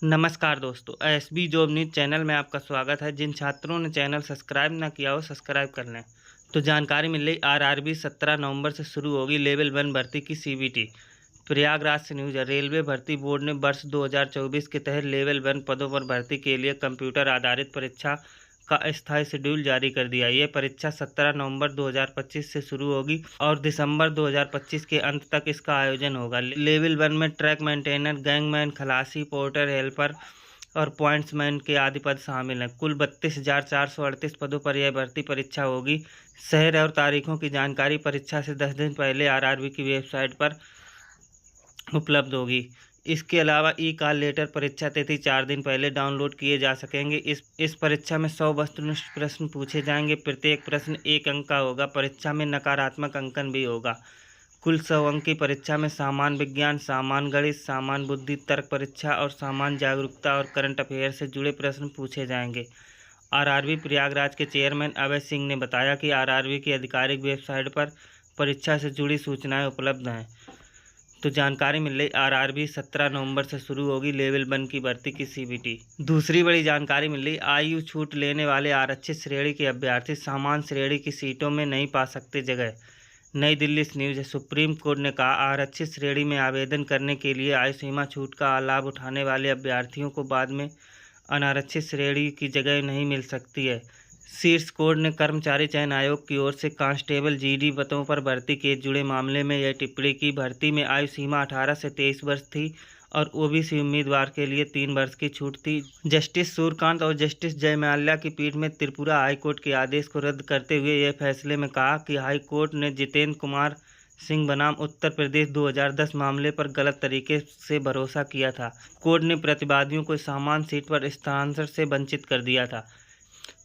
नमस्कार दोस्तों, SB job news channel में आपका स्वागत है। जिन छात्रों ने चैनल सब्सक्राइब ना किया हो सब्सक्राइब कर लें। तो जानकारी मिल रही आरआरबी 17 नवंबर से शुरू होगी लेवल 1 भर्ती की सीबीटी। प्रयागराज से न्यूज़ है। रेलवे भर्ती बोर्ड ने वर्ष 2024 के तहत लेवल 1 पदों पर भर्ती के लिए कंप्यूटर आधारित परीक्षा का अस्थायी शेड्यूल जारी कर दिया। ये परीक्षा 17 नवंबर 2025 से शुरू होगी और दिसंबर 2025 के अंत तक इसका आयोजन होगा। लेवल 1 में ट्रैक मेंटेनर, गैंगमैन, खलासी, पोर्टर, हेल्पर और पॉइंट्समैन के आदि पद शामिल हैं। कुल 32,438 पदों पर यह भर्ती परीक्षा होगी। शहर और तारीखों की जानकारी परीक्षा से 10 दिन पहले आरआरबी की वेबसाइट पर उपलब्ध होगी। इसके अलावा ई कॉल लेटर परीक्षा तिथि 4 दिन पहले डाउनलोड किए जा सकेंगे। इस परीक्षा में 100 वस्तुनिष्ठ प्रश्न पूछे जाएंगे। प्रत्येक प्रश्न 1 अंक का होगा। परीक्षा में नकारात्मक अंकन भी होगा। कुल 100 अंक की परीक्षा में सामान्य विज्ञान, सामान्य गणित, सामान्य बुद्धि तर्क परीक्षा और सामान्य जागरूकता और करंट अफेयर से जुड़े प्रश्न पूछे जाएंगे। आरआरबी प्रयागराज के चेयरमैन अभय सिंह ने बताया कि आरआरबी की आधिकारिक वेबसाइट पर परीक्षा से जुड़ी सूचनाएं उपलब्ध हैं। तो जानकारी मिल रही आरआरबी 17 नवंबर से शुरू होगी लेवल 1 की भर्ती की सीबीटी। दूसरी बड़ी जानकारी मिल रही आयु छूट लेने वाले आरक्षित श्रेणी के अभ्यर्थी सामान्य श्रेणी की सीटों में नहीं पा सकते जगह। नई दिल्ली से न्यूज़ है। सुप्रीम कोर्ट ने कहा आरक्षित श्रेणी में आवेदन करने के लिए आयु सीमा छूट का लाभ उठाने वाले अभ्यर्थियों को बाद में अनारक्षित श्रेणी की जगह नहीं मिल सकती है। शीर्ष कोर्ट ने कर्मचारी चयन आयोग की ओर से कांस्टेबल जीडी पदों पर भर्ती के जुड़े मामले में यह टिप्पणी की भर्ती में आयु सीमा 18 से 23 वर्ष थी और ओबीसी उम्मीदवार के लिए 3 वर्ष की छूट थी। जस्टिस सूर्यकांत और जस्टिस जयमाल्या की पीठ में त्रिपुरा हाईकोर्ट के आदेश को रद्द करते हुए यह फैसले में कहा कि हाईकोर्ट ने जितेंद्र कुमार सिंह बनाम उत्तर प्रदेश 2010 मामले पर गलत तरीके से भरोसा किया था। कोर्ट ने प्रतिवादियों को सामान्य सीट पर स्थानांतरण से वंचित कर दिया था।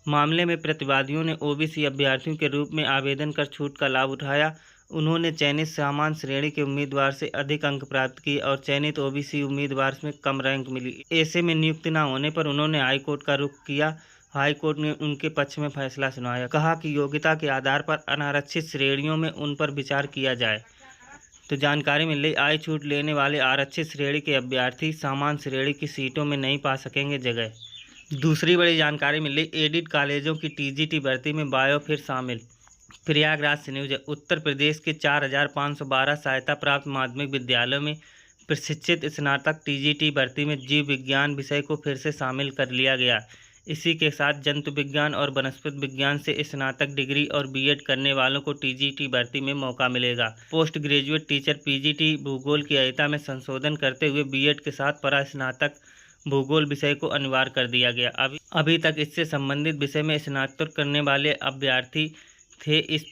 मामले में प्रतिवादियों ने ओबीसी अभ्यर्थियों के रूप में आवेदन कर छूट का लाभ उठाया। उन्होंने चयनित सामान्य श्रेणी के उम्मीदवार से अधिक अंक प्राप्त किए और चयनित ओबीसी उम्मीदवार में कम रैंक मिली। ऐसे में नियुक्ति न होने पर उन्होंने हाईकोर्ट का रुख किया। हाईकोर्ट ने उनके पक्ष में फैसला सुनाया। कहा कि योग्यता के आधार पर अनारक्षित श्रेणियों में उन पर विचार किया जाए। तो जानकारी मिल रही आयु छूट लेने वाले आरक्षित श्रेणी के अभ्यर्थी सामान्य श्रेणी की सीटों में नहीं पा सकेंगे जगह। दूसरी बड़ी जानकारी मिल रही एडिट कॉलेजों की टीजीटी भर्ती में बायो फिर शामिल। प्रयागराज से न्यूज़ है। उत्तर प्रदेश के 4,512 सहायता प्राप्त माध्यमिक विद्यालयों में प्रशिक्षित स्नातक टीजीटी भर्ती में जीव विज्ञान विषय को फिर से शामिल कर लिया गया। इसी के साथ जंतु विज्ञान और वनस्पति विज्ञान से स्नातक डिग्री और बीएड करने वालों को टीजीटी भर्ती में मौका मिलेगा। पोस्ट ग्रेजुएट टीचर पीजीटी भूगोल की अहिता में संशोधन करते हुए बीएड के साथ परास्नातक भूगोल विषय को अनिवार्य कर दिया गया। अभी तक इससे संबंधित विषय में स्नातक करने वाले अभ्यर्थी थे। इस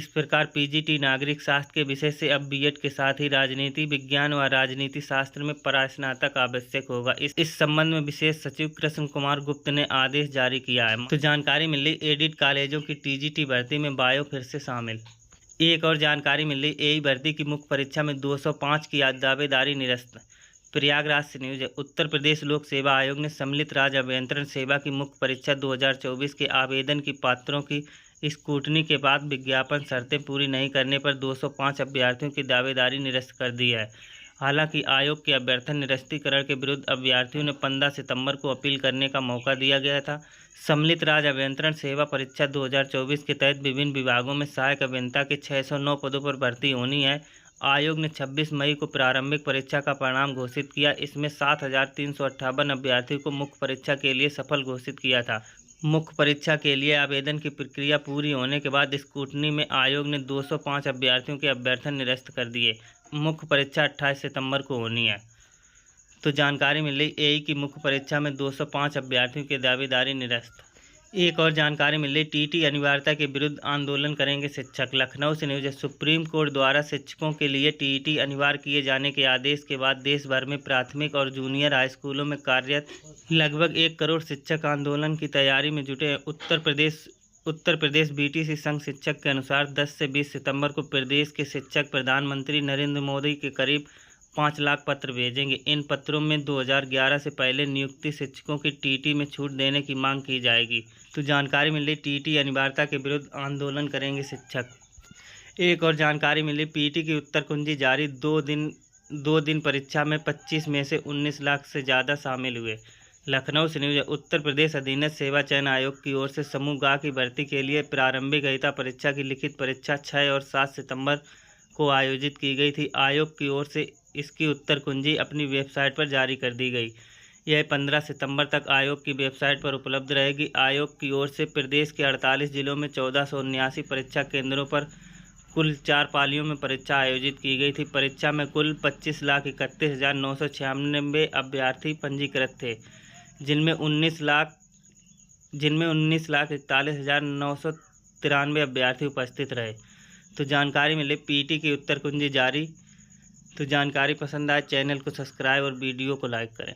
प्रकार पीजीटी नागरिक शास्त्र के विषय से अब बीएड के साथ ही राजनीति विज्ञान व राजनीति शास्त्र में परास्नातक आवश्यक होगा। इस संबंध में विशेष सचिव कृष्ण कुमार गुप्त ने आदेश जारी किया है। तो जानकारी मिल रही एडिट कॉलेजों की टीजीटी भर्ती में बायो फिर से शामिल। एक और जानकारी मिल रही एई भर्ती की मुख्य परीक्षा में 205 की दावेदारी निरस्त। प्रयागराज से न्यूज़ है। उत्तर प्रदेश लोक सेवा आयोग ने सम्मिलित राज्य अभियंत्रण सेवा की मुख्य परीक्षा 2024 के आवेदन की पात्रों की स्क्रूटनी के बाद विज्ञापन शर्तें पूरी नहीं करने पर 205 अभ्यर्थियों की दावेदारी निरस्त कर दी है। हालांकि आयोग के अभ्यर्थन निरस्तीकरण के विरुद्ध अभ्यर्थियों ने 15 सितंबर को अपील करने का मौका दिया गया था। सम्मिलित राज्य अभियंत्रण सेवा परीक्षा 2024 के तहत विभिन्न विभागों में सहायक अभियंता के 609 पदों पर भर्ती होनी है। आयोग ने 26 मई को प्रारंभिक परीक्षा का परिणाम घोषित किया। इसमें 7,358 अभ्यर्थियों को मुख्य परीक्षा के लिए सफल घोषित किया था। मुख्य परीक्षा के लिए आवेदन की प्रक्रिया पूरी होने के बाद स्क्रूटनी में आयोग ने 205 अभ्यर्थियों के अभ्यर्थन निरस्त कर दिए। मुख्य परीक्षा 28 सितंबर को होनी है। तो जानकारी मिल रही एई की मुख्य परीक्षा में 205 अभ्यर्थियों की दावेदारी निरस्त। एक और जानकारी मिल रही टीटी अनिवार्यता के विरुद्ध आंदोलन करेंगे शिक्षक। लखनऊ से न्यूज़ है। सुप्रीम कोर्ट द्वारा शिक्षकों के लिए टीईटी अनिवार्य किए जाने के आदेश के बाद देश भर में प्राथमिक और जूनियर हाई स्कूलों में कार्यरत लगभग 1 करोड़ शिक्षक आंदोलन की तैयारी में जुटे हैं। उत्तर प्रदेश बीटीसी संघ शिक्षक के अनुसार 10 से 20 सितंबर को प्रदेश के शिक्षक प्रधानमंत्री नरेंद्र मोदी के करीब 5 लाख पत्र भेजेंगे। इन पत्रों में 2011 से पहले नियुक्ति शिक्षकों की टीटी में छूट देने की मांग की जाएगी। तो जानकारी मिल रही टीटी अनिवार्यता के विरुद्ध आंदोलन करेंगे शिक्षक। एक और जानकारी मिली पीटी की उत्तर कुंजी जारी 2 दिन 2 दिन परीक्षा में 25 में से 19 लाख से ज़्यादा शामिल हुए। लखनऊ से न्यूज। उत्तर प्रदेश अधीनस्थ सेवा चयन आयोग की ओर से समूह ग की भर्ती के लिए प्रारंभिक अहिता परीक्षा की लिखित परीक्षा 6 और 7 सितंबर को आयोजित की गई थी। आयोग की ओर से इसकी उत्तर कुंजी अपनी वेबसाइट पर जारी कर दी गई। यह 15 सितंबर तक आयोग की वेबसाइट पर उपलब्ध रहेगी। आयोग की ओर से प्रदेश के 48 जिलों में 1479 परीक्षा केंद्रों पर कुल 4 पालियों में परीक्षा आयोजित की गई थी। परीक्षा में कुल 25,31,996 अभ्यर्थी पंजीकृत थे, जिनमें 19,41,993 अभ्यर्थी उपस्थित रहे। तो जानकारी मिले पीटी की उत्तर कुंजी जारी। तो जानकारी पसंद आए चैनल को सब्सक्राइब और वीडियो को लाइक करें।